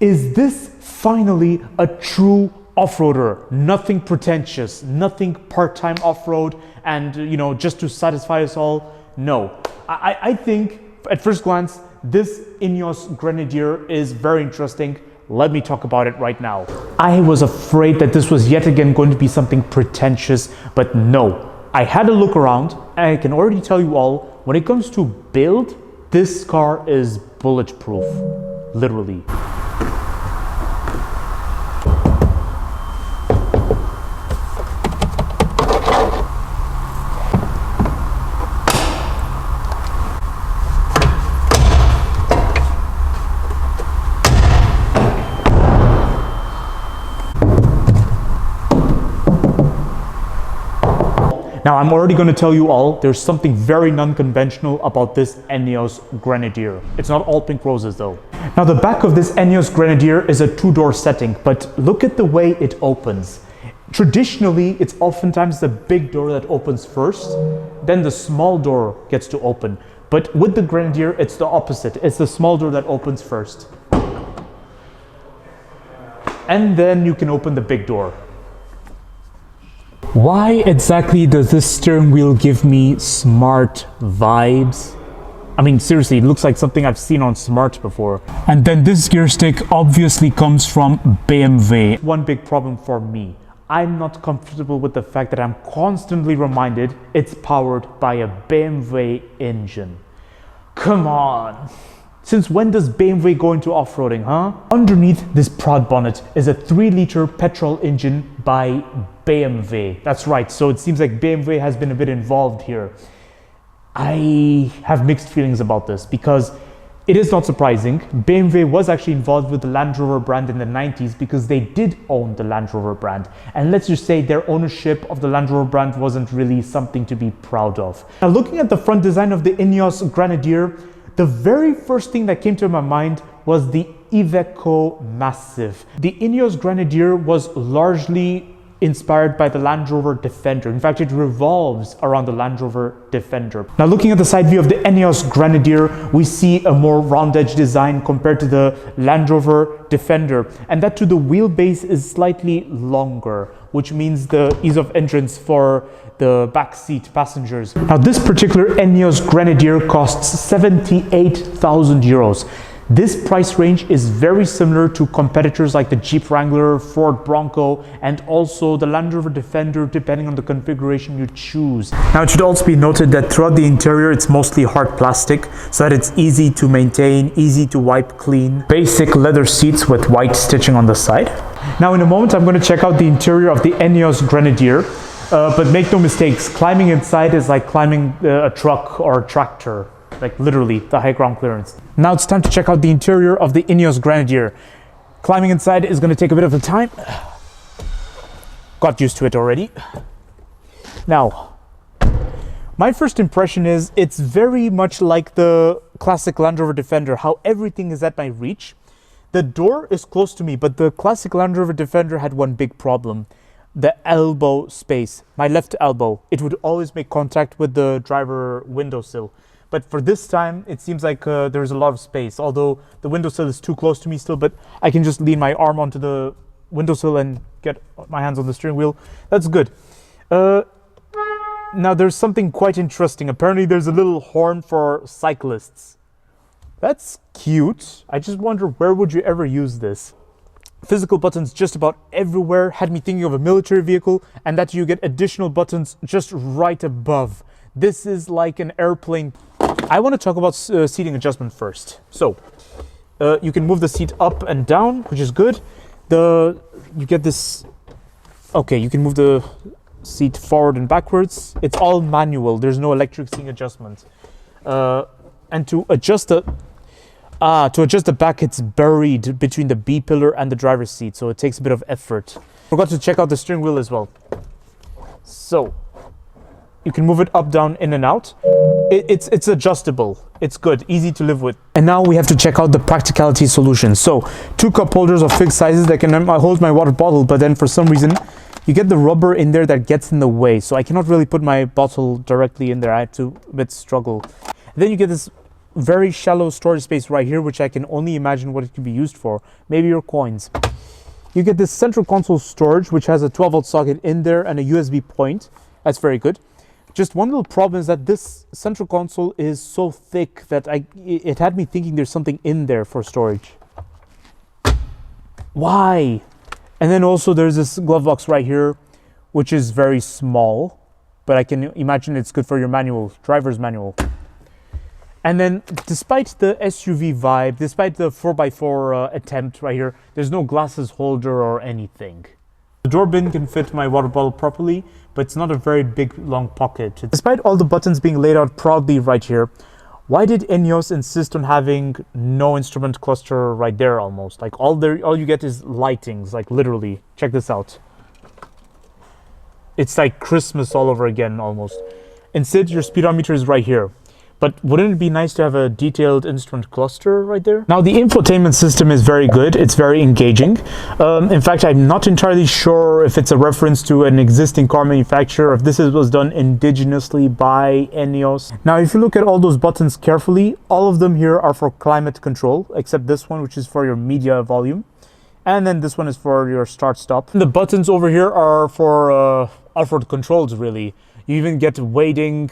Is this finally a true off-roader? Nothing pretentious, nothing part-time off-road and, you know, just to satisfy us all? No. I think at first glance, this INEOS Grenadier is very interesting. Let me talk about it right now. I was afraid that this was yet again going to be something pretentious, but no. I had a look around and I can already tell you all, when it comes to build, this car is bulletproof, literally. Now, I'm already going to tell you all, there's something very non-conventional about this INEOS Grenadier. It's not all pink roses though. Now, the back of this INEOS Grenadier is a two-door setting, but look at the way it opens. Traditionally, it's oftentimes the big door that opens first, then the small door gets to open. But with the Grenadier, it's the opposite. It's the small door that opens first. And then you can open the big door. Why exactly does this steering wheel give me smart vibes? I mean, seriously, it looks like something I've seen on Smart before. And then this gear stick obviously comes from BMW. One big problem for me, I'm not comfortable with the fact that I'm constantly reminded it's powered by a BMW engine. Come on! Since when does BMW go into off-roading, huh? Underneath this proud bonnet is a 3-liter petrol engine by BMW. That's right, so it seems like BMW has been a bit involved here. I have mixed feelings about this because it is not surprising. BMW was actually involved with the Land Rover brand in the 90s because they did own the Land Rover brand. And let's just say their ownership of the Land Rover brand wasn't really something to be proud of. Now, looking at the front design of the INEOS Grenadier, the very first thing that came to my mind was the Iveco Massive. The INEOS Grenadier was largely inspired by the Land Rover Defender. In fact, it revolves around the Land Rover Defender. Now, looking at the side view of the INEOS Grenadier, we see a more round edge design compared to the Land Rover Defender. And that too, the wheelbase is slightly longer, which means the ease of entrance for the back seat passengers. Now, this particular INEOS Grenadier costs 78,000 euros. This price range is very similar to competitors like the Jeep Wrangler, Ford Bronco, and also the Land Rover Defender, depending on the configuration you choose. Now, it should also be noted that throughout the interior, it's mostly hard plastic, so that it's easy to maintain, easy to wipe clean. Basic leather seats with white stitching on the side. Now, in a moment, I'm going to check out the interior of the INEOS Grenadier, but make no mistakes, climbing inside is like climbing a truck or a tractor. Like literally the high ground clearance. Now it's time to check out the interior of the INEOS Grenadier. Climbing inside is going to take a bit of a time. Got used to it already. Now, my first impression is it's very much like the classic Land Rover Defender, how everything is at my reach. The door is close to me, but the classic Land Rover Defender had one big problem. The elbow space, my left elbow, it would always make contact with the driver windowsill. But for this time, it seems like there's a lot of space, although the windowsill is too close to me still, but I can just lean my arm onto the windowsill and get my hands on the steering wheel. That's good. Now, there's something quite interesting. Apparently, there's a little horn for cyclists. That's cute. I just wonder, where would you ever use this? Physical buttons just about everywhere had me thinking of a military vehicle, and that you get additional buttons just right above. This is like an airplane. I want to talk about seating adjustment first. So, you can move the seat up and down, which is good. You get this, okay, you can move the seat forward and backwards. It's all manual. There's no electric seating adjustment. And to adjust the back, it's buried between the B pillar and the driver's seat, so it takes a bit of effort. Forgot to check out the steering wheel as well. So, you can move it up, down, in and out. It's adjustable. It's good, easy to live with. And now we have to check out the practicality solution. So, 2 cup holders of fixed sizes that can hold my water bottle, but then for some reason, you get the rubber in there that gets in the way. So I cannot really put my bottle directly in there. I have to a bit struggle. And then you get this very shallow storage space right here, which I can only imagine what it could be used for. Maybe your coins. You get this central console storage, which has a 12-volt socket in there and a USB point. That's very good. Just one little problem is that this central console is so thick that it had me thinking there's something in there for storage. Why? And then also there's this glove box right here, which is very small, but I can imagine it's good for your manual, driver's manual. And then despite the SUV vibe, despite the 4x4 attempt right here, there's no glasses holder or anything. The door bin can fit my water bottle properly, but it's not a very big long pocket. Despite all the buttons being laid out proudly right here, why did INEOS insist on having no instrument cluster right there almost? Like all you get is lightings, like literally. Check this out. It's like Christmas all over again almost. Instead, your speedometer is right here. But wouldn't it be nice to have a detailed instrument cluster right there? Now, the infotainment system is very good. It's very engaging. In fact, I'm not entirely sure if it's a reference to an existing car manufacturer, if this was done indigenously by INEOS. Now, if you look at all those buttons carefully, all of them here are for climate control, except this one, which is for your media volume. And then this one is for your start-stop. The buttons over here are for off-road controls, really. You even get wading,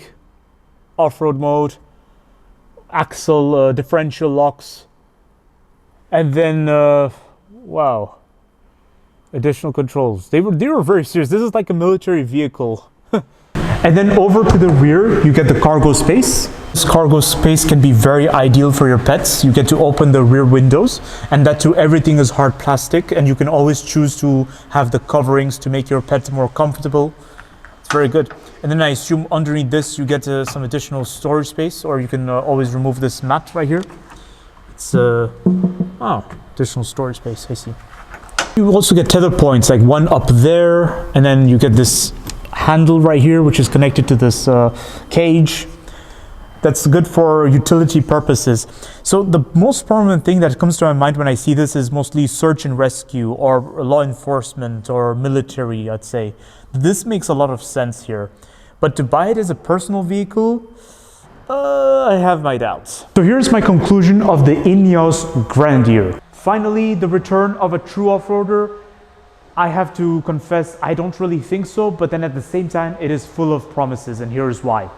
off-road mode, axle differential locks, and then wow, additional controls. They were very serious. This is like a military vehicle. And then over to the rear, you get the cargo space. This cargo space can be very ideal for your pets. You get to open the rear windows, and that too, everything is hard plastic, and you can always choose to have the coverings to make your pet more comfortable. It's very good. And then I assume underneath this you get some additional storage space, or you can always remove this mat right here. It's oh, additional storage space, I see. You also get tether points, like one up there, and then you get this handle right here, which is connected to this cage. That's good for utility purposes. So the most prominent thing that comes to my mind when I see this is mostly search and rescue or law enforcement or military, I'd say. This makes a lot of sense here. But to buy it as a personal vehicle, I have my doubts. So here's my conclusion of the INEOS Grenadier. Finally, the return of a true off-roader. I have to confess, I don't really think so, but then at the same time, it is full of promises, and here's why.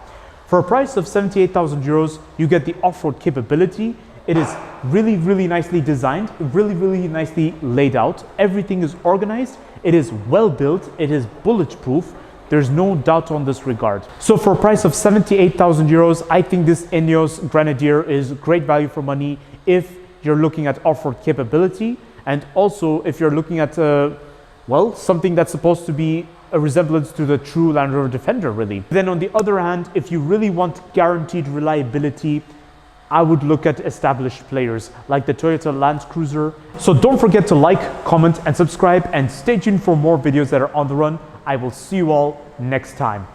For a price of 78,000 euros, you get the off-road capability. It is really, really nicely designed, really, really nicely laid out. Everything is organized. It is well built. It is bulletproof. There's no doubt on this regard. So for a price of 78,000 euros, I think this INEOS Grenadier is great value for money if you're looking at off-road capability, and also if you're looking at, well, something that's supposed to be a resemblance to the true Land Rover Defender, really. Then on the other hand, if you really want guaranteed reliability, I would look at established players like the Toyota Land Cruiser. So don't forget to like, comment, and subscribe, and stay tuned for more videos that are on the run. I will see you all next time.